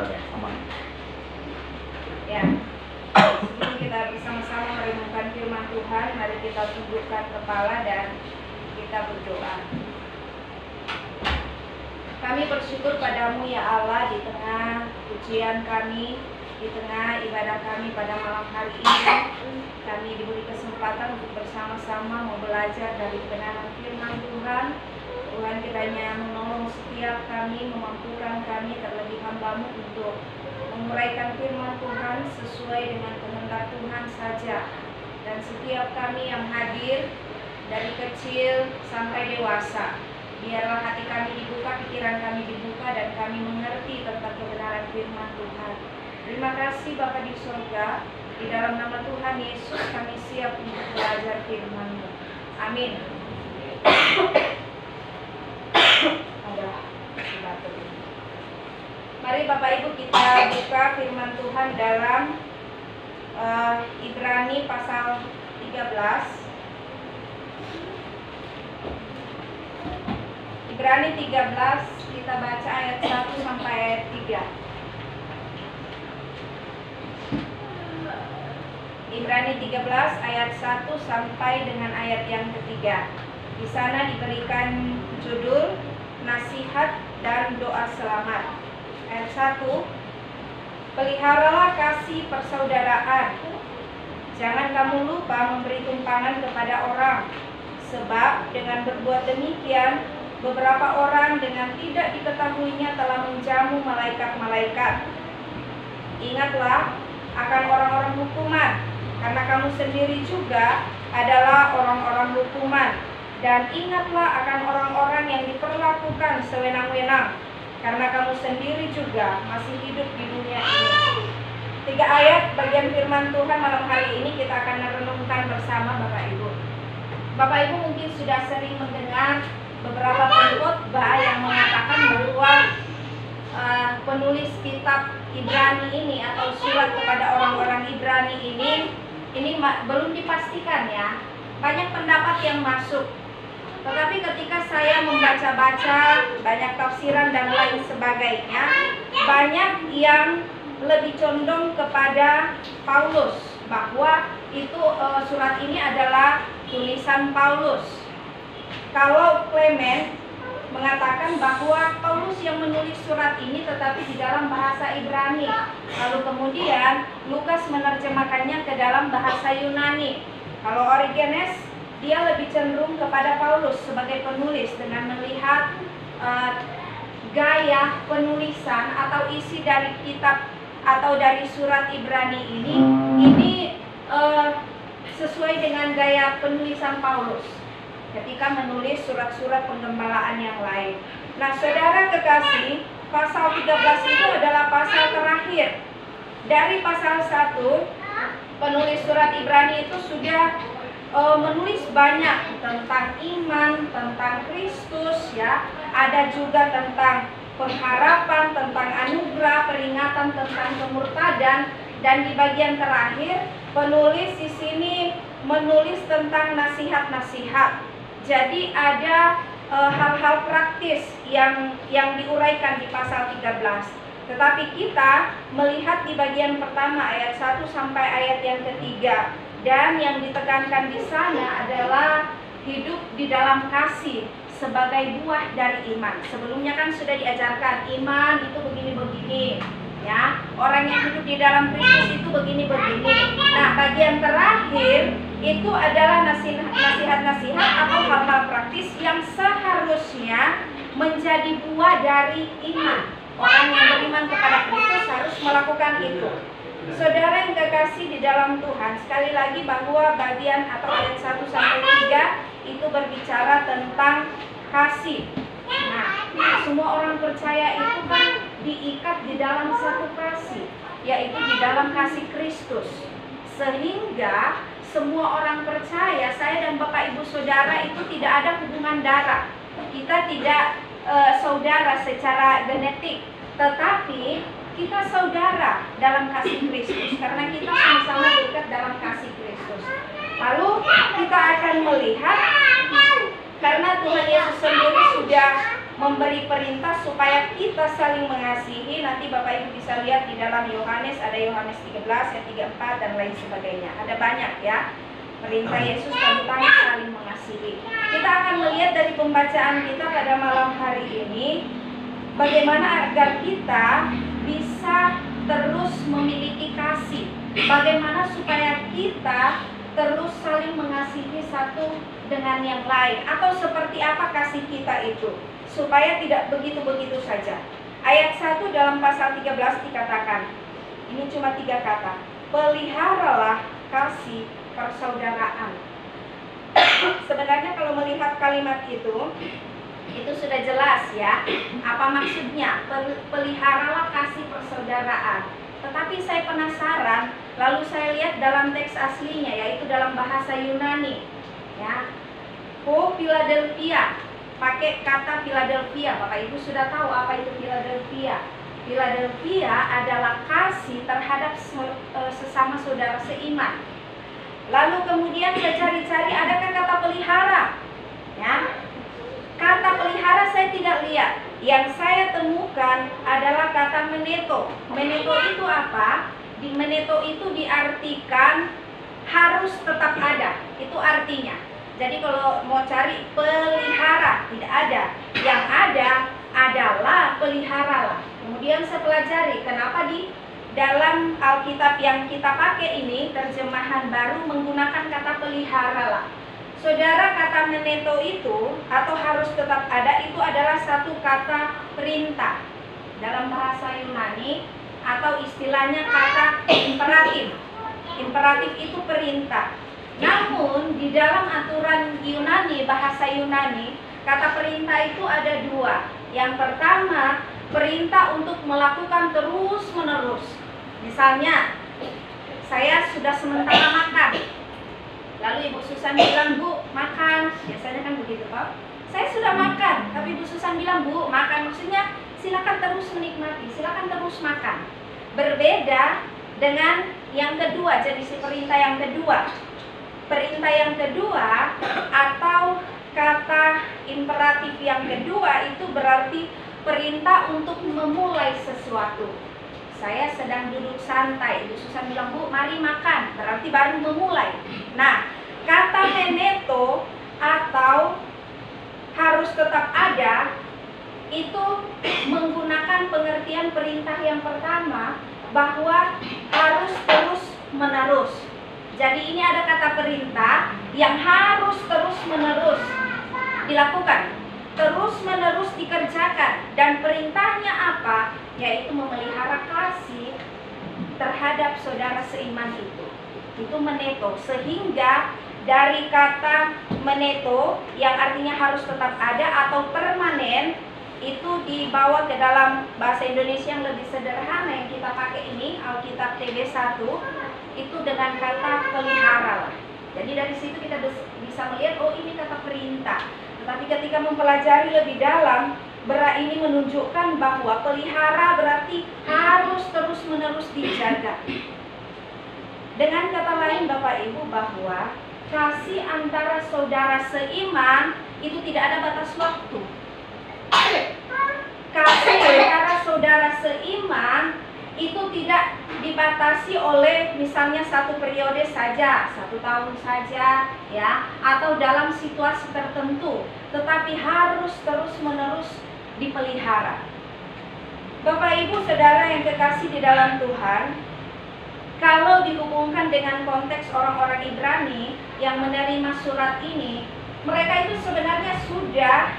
Oke, aman. Ya, sebelum kita bersama-sama merenungkan firman Tuhan, mari kita tundukkan kepala dan kita berdoa. Kami bersyukur padamu ya Allah, di tengah pujian kami, di tengah ibadah kami pada malam hari ini, kami diberi kesempatan untuk bersama-sama mau belajar dari kebenaran firman Tuhan. Tuhan kiranya menolong setiap kami, memampukan kami terlebih hamba-Mu untuk menguraikan firman Tuhan sesuai dengan kehendak Tuhan saja. Dan setiap kami yang hadir dari kecil sampai dewasa, biarlah hati kami dibuka, pikiran kami dibuka, dan kami mengerti tentang kebenaran firman Tuhan. Terima kasih Bapa di surga, di dalam nama Tuhan Yesus kami siap untuk belajar firman-Mu. Amin. Mari Bapak Ibu kita buka firman Tuhan dalam Ibrani pasal 13. Ibrani 13 kita baca ayat 1 sampai ayat 3. Ibrani 13 ayat 1 sampai dengan ayat yang ketiga. Di sana diberikan judul nasihat dan doa selamat. Ayat 1, peliharalah kasih persaudaraan. Jangan kamu lupa memberi tumpangan kepada orang, sebab dengan berbuat demikian beberapa orang dengan tidak diketahuinya telah menjamu malaikat-malaikat. Ingatlah akan orang-orang hukuman, karena kamu sendiri juga adalah orang-orang hukuman. Dan ingatlah akan orang-orang yang diperlakukan sewenang-wenang, karena kamu sendiri juga masih hidup di dunia ini. 3 ayat bagian firman Tuhan malam hari ini kita akan merenungkan bersama Bapak Ibu. Bapak Ibu mungkin sudah sering mendengar beberapa pengkhotbah yang mengatakan bahwa penulis kitab Ibrani ini atau surat kepada orang-orang Ibrani ini belum dipastikan ya. Banyak pendapat yang masuk. Tetapi ketika saya membaca-baca banyak tafsiran dan lain sebagainya, banyak yang lebih condong kepada Paulus, bahwa itu surat ini adalah tulisan Paulus. Kalau Clement mengatakan bahwa Paulus yang menulis surat ini tetapi di dalam bahasa Ibrani. Lalu kemudian Lukas menerjemahkannya ke dalam bahasa Yunani. Kalau Origenes dia lebih cenderung kepada Paulus sebagai penulis dengan melihat gaya penulisan atau isi dari kitab atau dari surat Ibrani ini sesuai dengan gaya penulisan Paulus ketika menulis surat-surat penggembalaan yang lain. Nah, saudara kekasih, pasal 13 itu adalah pasal terakhir. Dari pasal 1, penulis surat Ibrani itu sudah menulis banyak tentang iman, tentang Kristus ya. Ada juga tentang pengharapan, tentang anugerah, peringatan tentang kemurtadan, dan di bagian terakhir penulis di sini menulis tentang nasihat-nasihat. Jadi ada hal-hal praktis yang diuraikan di pasal 13. Tetapi kita melihat di bagian pertama ayat 1 sampai ayat yang ketiga. Dan yang ditekankan di sana adalah hidup di dalam kasih sebagai buah dari iman. Sebelumnya kan sudah diajarkan iman itu begini-begini, ya. Orang yang hidup di dalam Kristus itu begini-begini. Nah, bagian terakhir itu adalah nasihat-nasihat atau hal-hal praktis yang seharusnya menjadi buah dari iman. Orang yang beriman kepada Kristus harus melakukan itu. Saudara yang kekasih di dalam Tuhan, sekali lagi bahwa bagian atau ayat 1 sampai 3 itu berbicara tentang kasih. Nah, semua orang percaya itu kan diikat di dalam satu kasih, yaitu di dalam kasih Kristus. Sehingga semua orang percaya, saya dan Bapak Ibu Saudara itu tidak ada hubungan darah. Kita tidak saudara secara genetik, tetapi kita saudara dalam kasih Kristus karena kita sama-sama dekat dalam kasih Kristus. Lalu kita akan melihat karena Tuhan Yesus sendiri sudah memberi perintah supaya kita saling mengasihi. Nanti Bapak Ibu bisa lihat di dalam Yohanes, ada Yohanes 13 ayat 34 dan lain sebagainya. Ada banyak ya perintah Yesus tentang saling mengasihi. Kita akan melihat dari pembacaan kita pada malam hari ini bagaimana agar kita bisa terus memiliki kasih. Bagaimana supaya kita terus saling mengasihi satu dengan yang lain. Atau seperti apa kasih kita itu, supaya tidak begitu-begitu saja. Ayat 1 dalam pasal 13 dikatakan, ini cuma 3 kata, peliharalah kasih persaudaraan. Sebenarnya kalau melihat kalimat itu sudah jelas ya apa maksudnya, peliharalah kasih persaudaraan. Tetapi saya penasaran, lalu saya lihat dalam teks aslinya, yaitu dalam bahasa Yunani ya, Philadelphia, pakai kata Philadelphia. Bapak Ibu sudah tahu apa itu Philadelphia. Philadelphia adalah kasih terhadap sesama saudara seiman. Lalu kemudian saya cari-cari, adakah kata pelihara? Ya, kata pelihara saya tidak lihat. Yang saya temukan adalah kata meneto. Meneto itu apa? Di meneto itu diartikan harus tetap ada. Itu artinya. Jadi kalau mau cari pelihara, tidak ada. Yang ada adalah peliharalah. Kemudian saya pelajari kenapa di dalam Alkitab yang kita pakai ini, terjemahan baru menggunakan kata peliharalah. Saudara, kata meneto itu atau harus tetap ada itu adalah satu kata perintah dalam bahasa Yunani, atau istilahnya kata imperatif. Imperatif itu perintah. Namun di dalam aturan Yunani, bahasa Yunani, kata perintah itu ada 2. Yang pertama, perintah untuk melakukan terus-menerus. Misalnya, saya sudah sementara makan, lalu Ibu Susan bilang, Bu, makan. Biasanya kan begitu, Pak. Saya sudah makan, tapi Ibu Susan bilang, Bu, makan. Maksudnya, silakan terus menikmati, silakan terus makan. Berbeda dengan yang kedua, jadi si perintah yang kedua. Perintah yang kedua atau kata imperatif yang kedua itu berarti perintah untuk memulai sesuatu. Saya sedang duduk santai, Ibu Susan bilang, Bu, mari makan, berarti baru memulai. Nah, kata meneto atau harus tetap ada itu menggunakan pengertian perintah yang pertama, bahwa harus terus menerus. Jadi ini ada kata perintah yang harus terus menerus dilakukan, terus menerus dikerjakan. Dan perintahnya apa? Yaitu memelihara kasih terhadap saudara seiman itu. Itu meneto. Sehingga dari kata meneto yang artinya harus tetap ada atau permanen, itu dibawa ke dalam bahasa Indonesia yang lebih sederhana yang kita pakai ini, Alkitab TB1, itu dengan kata pelihara. Jadi dari situ kita bisa melihat, oh ini kata perintah. Tetapi ketika mempelajari lebih dalam, ini menunjukkan bahwa pelihara berarti harus terus-menerus dijaga. Dengan kata lain Bapak Ibu, bahwa kasih antara saudara seiman itu tidak ada batas waktu. Kasih antara saudara seiman itu tidak dibatasi oleh misalnya satu periode saja, 1 tahun saja ya, atau dalam situasi tertentu, tetapi harus terus-menerus dipelihara. Bapak Ibu Saudara yang kekasih di dalam Tuhan, kalau dihubungkan dengan konteks orang-orang Ibrani yang menerima surat ini, mereka itu sebenarnya sudah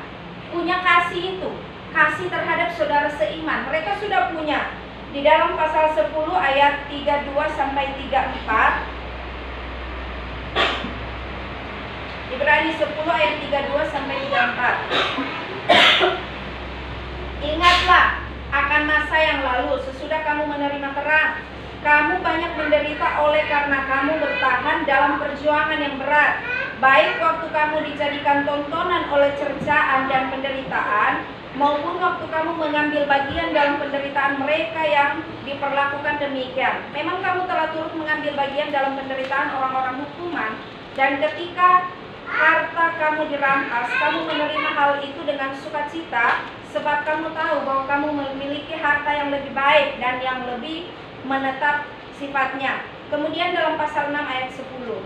punya kasih itu, kasih terhadap saudara seiman. Mereka sudah punya. Di dalam pasal 10 ayat 32 sampai 34, Ibrani 10 ayat 32 sampai 34. Ingatlah akan masa yang lalu sesudah kamu menerima terang. Kamu banyak menderita oleh karena kamu bertahan dalam perjuangan yang berat, baik waktu kamu dijadikan tontonan oleh cercaan dan penderitaan, maupun waktu kamu mengambil bagian dalam penderitaan mereka yang diperlakukan demikian. Memang kamu telah turut mengambil bagian dalam penderitaan orang-orang hukuman, dan ketika harta kamu dirampas, kamu menerima hal itu dengan sukacita, sebab kamu tahu bahwa kamu memiliki harta yang lebih baik dan yang lebih menetap sifatnya. Kemudian dalam pasal 6 ayat 10.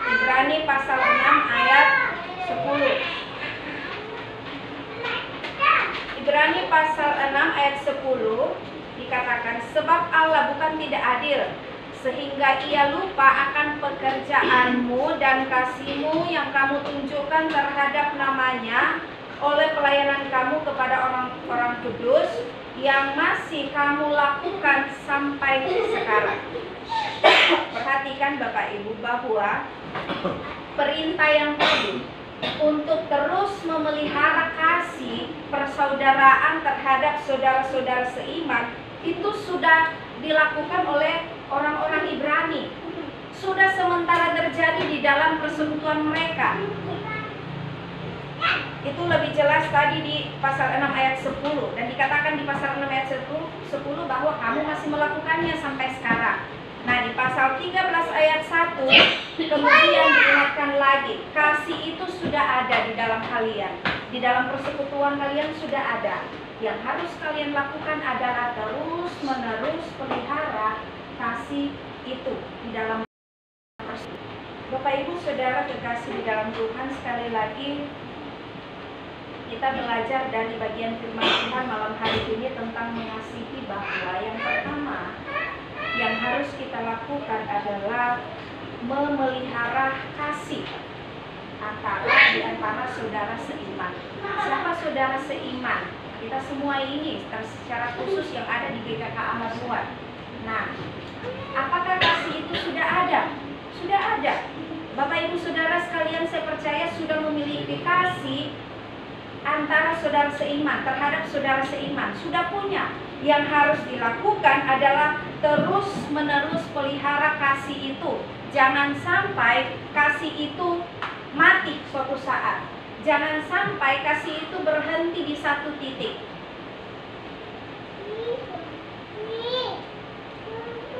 Ibrani pasal 6 ayat 10. Ibrani pasal 6 ayat 10 dikatakan, sebab Allah bukan tidak adil, sehingga ia lupa akan pekerjaanmu dan kasihmu yang kamu tunjukkan terhadap namanya oleh pelayanan kamu kepada orang-orang kudus yang masih kamu lakukan sampai sekarang. Perhatikan Bapak Ibu bahwa perintah yang tadi untuk terus memelihara kasih persaudaraan terhadap saudara-saudara seiman itu sudah dilakukan oleh orang-orang Ibrani. Sudah sementara terjadi di dalam persekutuan mereka. Itu lebih jelas tadi di pasal 6 ayat 10. Dan dikatakan di pasal 6 ayat 10 bahwa kamu masih melakukannya sampai sekarang. Nah, di pasal 13 ayat 1 kemudian diingatkan lagi, kasih itu sudah ada di dalam kalian. Di dalam persekutuan kalian sudah ada. Yang harus kalian lakukan adalah terus menerus pelihara kasih itu di dalam persekutuan. Bapak Ibu Saudara kekasih di dalam Tuhan, sekali lagi kita belajar dari bagian firman Tuhan malam hari ini tentang mengasihi, bahwa yang pertama yang harus kita lakukan adalah memelihara kasih di antara saudara seiman. Siapa saudara seiman? Kita semua ini secara khusus yang ada di GKK Amaduan. Nah, apakah kasih itu sudah ada? Sudah ada. Bapak Ibu Saudara sekalian, saya percaya sudah memiliki kasih antara saudara seiman terhadap saudara seiman. Sudah punya. Yang harus dilakukan adalah terus menerus pelihara kasih itu. Jangan sampai kasih itu mati suatu saat. Jangan sampai kasih itu berhenti di satu titik.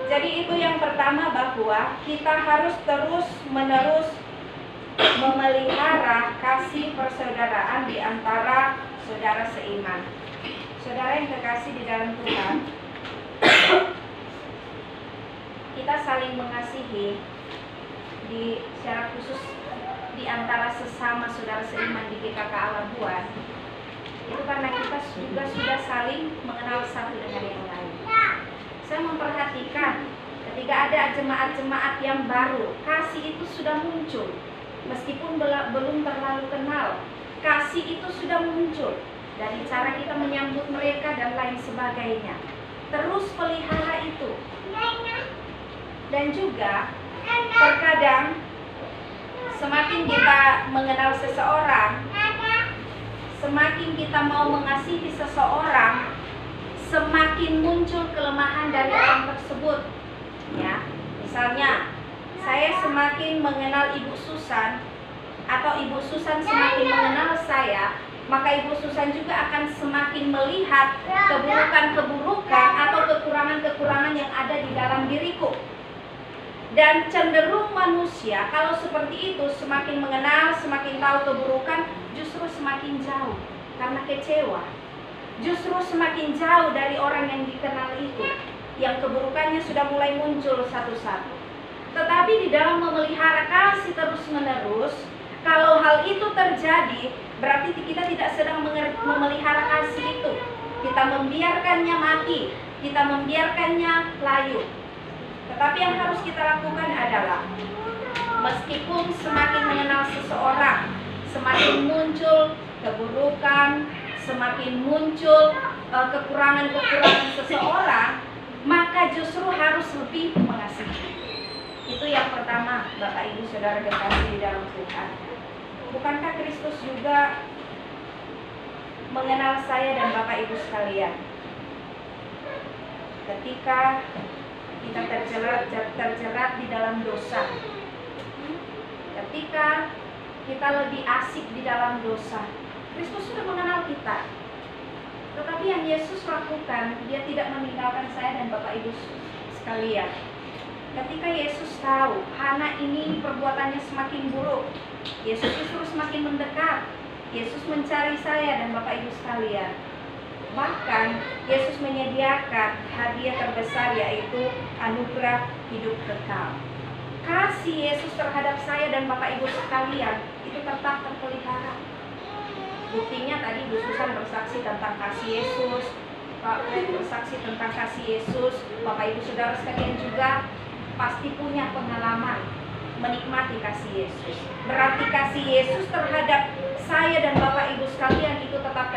Jadi itu yang pertama, bahwa kita harus terus menerus memelihara kasih persaudaraan di antara saudara seiman. Saudara yang terkasih di dalam Tuhan, kita saling mengasihi secara khusus di antara sesama saudara seiman di GKK Alabuan. Itu karena kita juga sudah saling mengenal satu dengan yang lain. Saya memperhatikan ketika ada jemaat-jemaat yang baru, kasih itu sudah muncul. Meskipun belum terlalu kenal, kasih itu sudah muncul dari cara kita menyambut mereka dan lain sebagainya. Terus pelihara itu. Dan juga terkadang semakin kita mengenal seseorang, semakin kita mau mengasihi seseorang, semakin muncul kelemahan dari orang tersebut. Ya, misalnya saya semakin mengenal Ibu Susan, atau Ibu Susan semakin mengenal saya, maka Ibu Susan juga akan semakin melihat keburukan-keburukan atau kekurangan-kekurangan yang ada di dalam diriku. Dan cenderung manusia kalau seperti itu, semakin mengenal, semakin tahu keburukan, justru semakin jauh karena kecewa. Justru semakin jauh dari orang yang dikenal itu, yang keburukannya sudah mulai muncul satu-satu. Tetapi di dalam memelihara kasih terus-menerus, kalau hal itu terjadi, berarti kita tidak sedang memelihara kasih itu. Kita membiarkannya mati, kita membiarkannya layu. Tetapi yang harus kita lakukan adalah, meskipun semakin mengenal seseorang, semakin muncul keburukan, semakin muncul kekurangan-kekurangan seseorang, maka justru harus lebih mengasihi. Itu yang pertama, Bapak Ibu Saudara kekasih di dalam Tuhan. Bukankah Kristus juga mengenal saya dan Bapak Ibu sekalian? Ketika kita terjerat di dalam dosa, ketika kita lebih asik di dalam dosa, Kristus sudah mengenal kita. Tetapi yang Yesus lakukan, Dia tidak meninggalkan saya dan Bapak Ibu sekalian. ketika Yesus tahu Hana ini perbuatannya semakin buruk, Yesus justru semakin mendekat. Yesus mencari saya dan Bapak Ibu sekalian. Bahkan Yesus menyediakan hadiah terbesar, yaitu anugerah hidup kekal. Kasih Yesus terhadap saya dan Bapak Ibu sekalian itu tetap terpelihara. Buktinya tadi Bu Susan bersaksi tentang kasih Yesus, Pak Fred bersaksi tentang kasih Yesus. Bapak Ibu saudara sekalian juga pasti punya pengalaman menikmati kasih Yesus. Berarti kasih Yesus terhadap saya dan Bapak Ibu sekalian itu tetap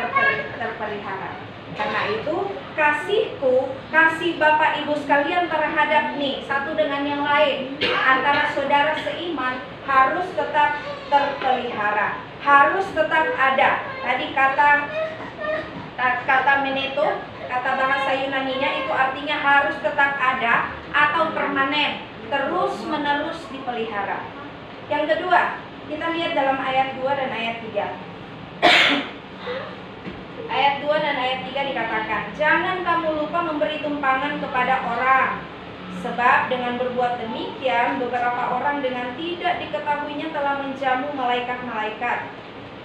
terpelihara. Karena itu kasihku, kasih Bapak Ibu sekalian terhadap satu dengan yang lain, antara saudara seiman harus tetap terpelihara, harus tetap ada. Tadi kata meneto, kata bahasa Yunaninya itu artinya harus tetap ada atau permanen, terus menerus dipelihara. Yang kedua, kita lihat dalam ayat 2 dan ayat 3. Ayat 2 dan ayat 3 dikatakan, jangan kamu lupa memberi tumpangan kepada orang, sebab dengan berbuat demikian beberapa orang dengan tidak diketahuinya telah menjamu malaikat-malaikat.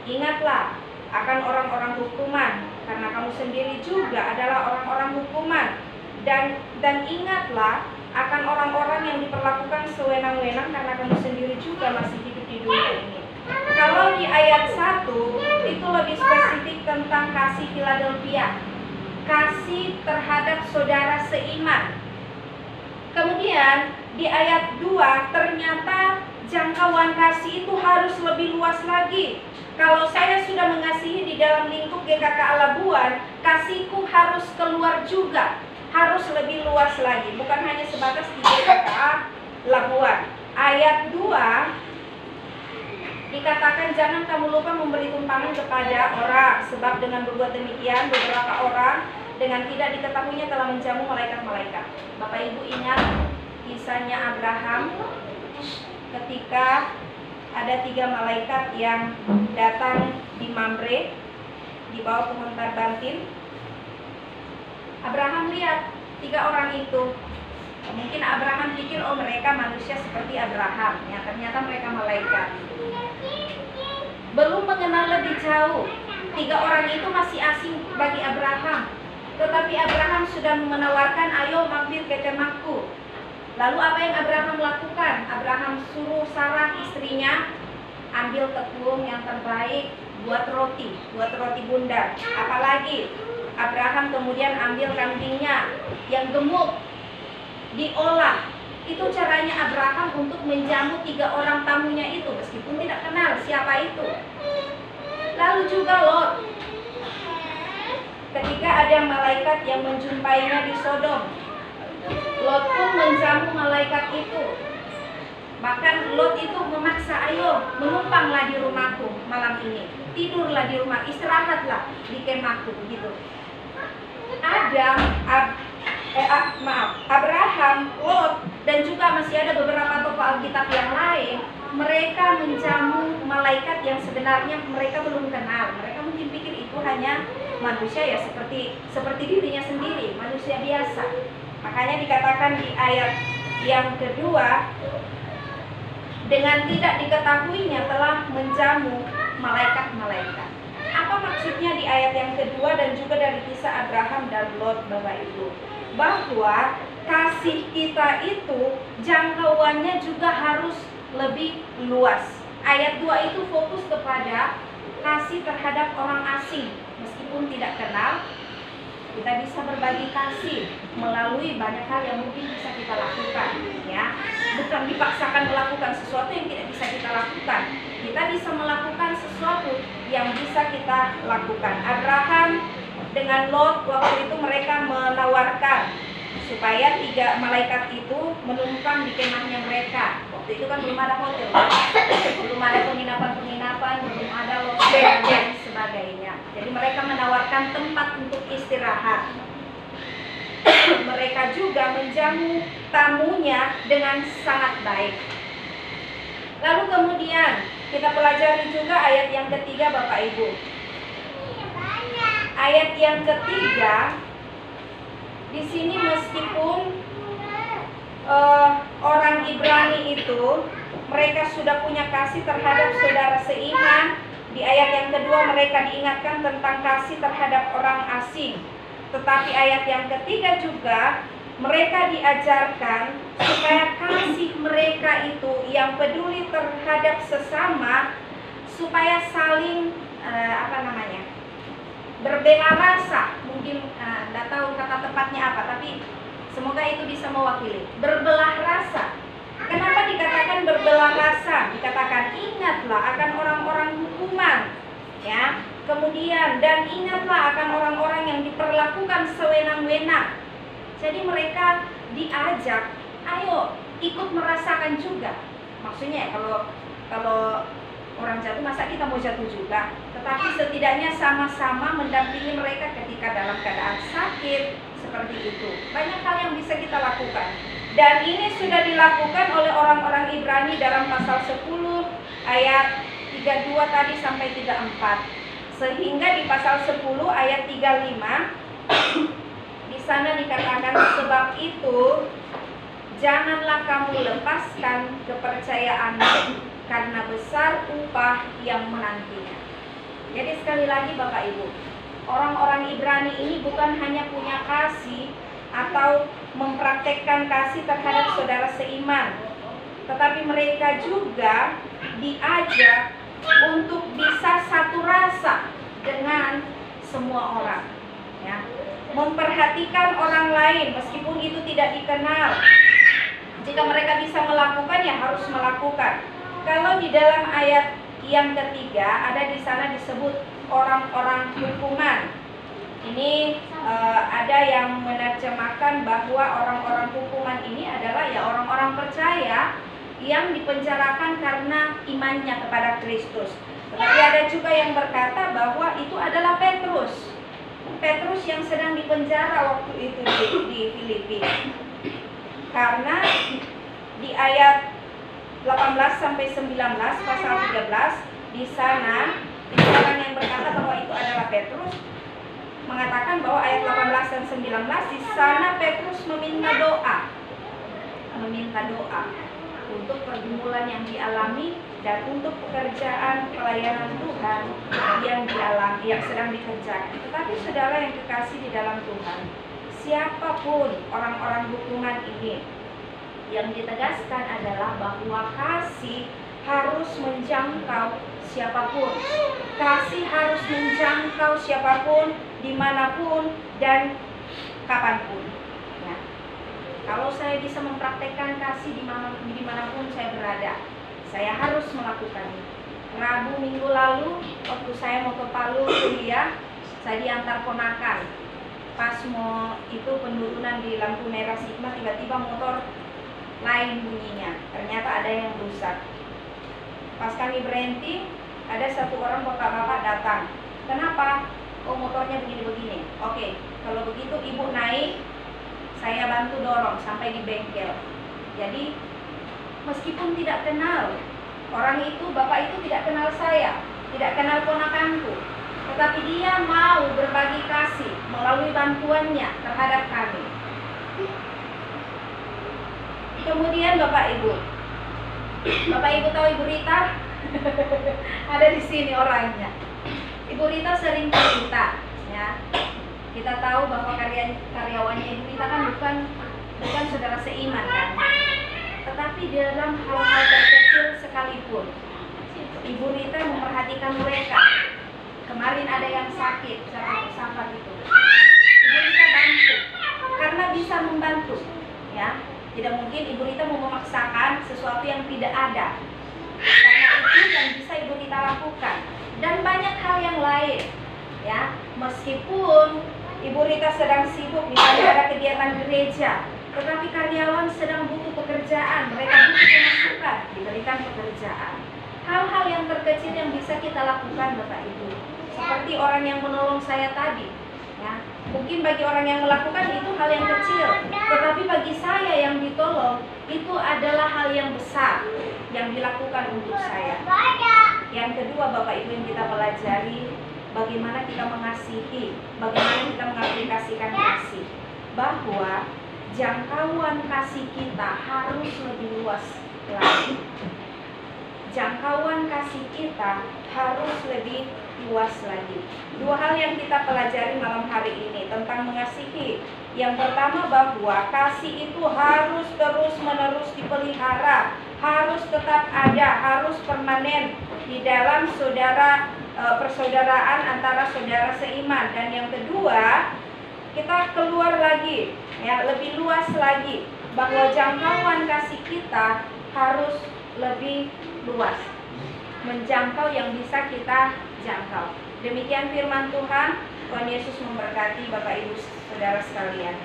Ingatlah akan orang-orang hukuman, karena kamu sendiri juga adalah orang-orang hukuman. Dan ingatlah akan orang-orang yang diperlakukan sewenang-wenang, karena kamu sendiri juga masih hidup di dunia ini. Kalau di ayat 1 itu lebih spesifik tentang kasih Philadelphia, kasih terhadap saudara seiman. Kemudian di ayat 2 ternyata jangkauan kasih itu harus lebih luas lagi. Kalau saya sudah mengasihi di dalam lingkup GKK Labuan, kasihku harus keluar juga, harus lebih luas lagi, bukan hanya sebatas di GKK Labuan. Ayat 2 dikatakan, jangan kamu lupa memberi tumpangan kepada orang, sebab dengan berbuat demikian beberapa orang dengan tidak diketahuinya telah menjamu malaikat-malaikat. Bapak Ibu ingat kisahnya Abraham ketika ada 3 malaikat yang datang di Mamre di bawah pohon tarbantin. Abraham lihat 3 orang itu. Mungkin Abraham pikir, oh mereka manusia seperti Abraham, ya ternyata mereka malaikat. Belum mengenal lebih jauh, 3 orang itu masih asing bagi Abraham. Tetapi Abraham sudah menawarkan, ayo mampir ke kemahku. Lalu apa yang Abraham lakukan? Abraham suruh Sarah istrinya ambil tepung yang terbaik, buat roti bundar. Apalagi Abraham kemudian ambil kambingnya yang gemuk, diolah. Itu caranya Abraham untuk menjamu 3 orang tamunya itu, meskipun tidak kenal siapa itu. Lalu juga Lot, ketika ada malaikat yang menjumpainya di Sodom, Lot pun menjamu malaikat itu. Bahkan Lot itu memaksa, ayo menumpanglah di rumahku malam ini, tidurlah di rumah, istirahatlah di kemahku, begitu. Abraham, Lot, dan juga masih ada beberapa tokoh Alkitab yang lain, mereka menjamu malaikat yang sebenarnya mereka belum kenal. Mereka mungkin pikir itu hanya manusia, ya seperti dirinya sendiri, manusia biasa. Makanya dikatakan di ayat yang kedua, dengan tidak diketahuinya telah menjamu malaikat-malaikat. Apa maksudnya di ayat yang kedua dan juga dari kisah Abraham dan Lot, Bapak Ibu? Bahwa kasih kita itu jangkauannya juga harus lebih luas. Ayat 2 itu fokus kepada kasih terhadap orang asing. Meskipun tidak kenal, kita bisa berbagi kasih melalui banyak hal yang mungkin bisa kita lakukan, ya. Bukan dipaksakan melakukan sesuatu yang tidak bisa kita lakukan. Kita bisa melakukan sesuatu yang bisa kita lakukan. Abraham dengan Lot waktu itu mereka menawarkan supaya 3 malaikat itu menumpang di kemahnya mereka. Waktu itu kan belum ada hotel, belum ada penginapan, belum ada lodging dan lain sebagainya. Jadi mereka menawarkan tempat untuk istirahat. Mereka juga menjamu tamunya dengan sangat baik. Lalu kemudian kita pelajari juga ayat yang ketiga, Bapak Ibu. Ayat yang ketiga di sini meskipun orang Ibrani itu mereka sudah punya kasih terhadap saudara seiman. Di ayat yang kedua mereka diingatkan tentang kasih terhadap orang asing. Tetapi ayat yang ketiga juga mereka diajarkan supaya kasih mereka itu yang peduli terhadap sesama, supaya saling berbela rasa. Mungkin tidak tahu kata tepatnya apa, tapi semoga itu bisa mewakili berbelah rasa. Kenapa dikatakan berbelah rasa? Dikatakan ingatlah akan orang-orang hukuman, ya. Kemudian dan ingatlah akan orang-orang yang diperlakukan sewenang-wenang. Jadi mereka diajak, ayo ikut merasakan juga. Maksudnya kalau orang jatuh, masa kita mau jatuh juga? Tetapi setidaknya sama-sama mendampingi mereka ketika dalam keadaan sakit, seperti itu. Banyak hal yang bisa kita lakukan. Dan ini sudah dilakukan oleh orang-orang Ibrani dalam pasal 10 ayat 32 tadi sampai 34. Sehingga di pasal 10 ayat 35 di sana dikatakan, sebab itu janganlah kamu lepaskan kepercayaanmu, karena besar upah yang menantinya. Jadi sekali lagi Bapak Ibu, orang-orang Ibrani ini bukan hanya punya kasih atau mempraktekkan kasih terhadap saudara seiman, tetapi mereka juga diajak untuk bisa satu rasa dengan semua orang, ya. Memperhatikan orang lain meskipun itu tidak dikenal. Jika mereka bisa melakukan, ya harus melakukan. Kalau di dalam ayat yang ketiga ada di sana disebut orang-orang hukuman. Ini ada yang menerjemahkan bahwa orang-orang hukuman ini adalah ya orang-orang percaya yang dipenjarakan karena imannya kepada Kristus. Tetapi ada juga yang berkata bahwa itu adalah Petrus. Petrus yang sedang dipenjara waktu itu di Filipi. Karena di ayat 18 sampai 19 pasal 13 di sana orang yang berkata bahwa itu adalah Petrus mengatakan bahwa ayat 18 dan 19 di sana Petrus meminta doa untuk pergumulan yang dialami dan untuk pekerjaan pelayanan Tuhan yang sedang dikerjakan. Tetapi saudara yang kekasih di dalam Tuhan, siapapun orang-orang hukuman ini, yang ditegaskan adalah bahwa kasih harus menjangkau siapapun. Kasih harus menjangkau siapapun, dimanapun dan kapanpun, ya. Kalau saya bisa mempraktekkan kasih dimanapun saya berada, saya harus melakukannya. Rabu minggu lalu waktu saya mau ke Palu kuliah, saya diantar ponakan. Pas mau itu penurunan di lampu merah Sigma, tiba-tiba motor lain bunyinya, ternyata ada yang rusak. Pas kami berhenti, ada satu orang bapak-bapak datang. Kenapa? Oh, motornya begini-begini. Oke, kalau begitu ibu naik, saya bantu dorong sampai di bengkel. Jadi meskipun tidak kenal orang itu, bapak itu tidak kenal saya, tidak kenal ponakanku, tetapi dia mau berbagi kasih melalui bantuannya terhadap kami. Kemudian Bapak Ibu tahu Ibu Rita? Ada di sini orangnya. Ibu Rita sering cerita, ya. Kita tahu bahwa karyawannya Ibu Rita kan bukan saudara seiman, kan? Tetapi dalam hal-hal terkecil sekalipun, Ibu Rita memperhatikan mereka. Kemarin ada yang sakit, siapa gitu. Ibu Rita bantu, karena bisa membantu, ya. Tidak mungkin Ibu Rita mau memaksakan sesuatu yang tidak ada. Karena itu yang bisa Ibu Rita lakukan. Dan banyak hal yang lain, ya. Meskipun Ibu Rita sedang sibuk, misalnya ada kegiatan gereja, tetapi karyawan sedang butuh pekerjaan, mereka butuh pemasukan, diberikan pekerjaan. Hal-hal yang terkecil yang bisa kita lakukan Bapak Ibu. Seperti orang yang menolong saya tadi, ya. Mungkin bagi orang yang melakukan itu hal yang kecil, tetapi bagi saya yang ditolong itu adalah hal yang besar yang dilakukan untuk saya. Yang kedua Bapak Ibu yang kita pelajari, bagaimana kita mengasihi, bagaimana kita mengaplikasikan kasih. Bahwa jangkauan kasih kita harus lebih luas lagi. Jangkauan kasih kita harus lebih luas lagi. Dua hal yang kita pelajari malam hari ini tentang mengasihi. Yang pertama, bahwa kasih itu harus terus-menerus dipelihara, harus tetap ada, harus permanen di dalam persaudaraan antara saudara seiman. Dan yang kedua, kita keluar lagi, ya, lebih luas lagi, bahwa jangkauan kasih kita harus lebih luas, menjangkau yang bisa kita jangkau. Demikian firman Tuhan. Tuhan Yesus memberkati Bapak Ibu Saudara sekalian.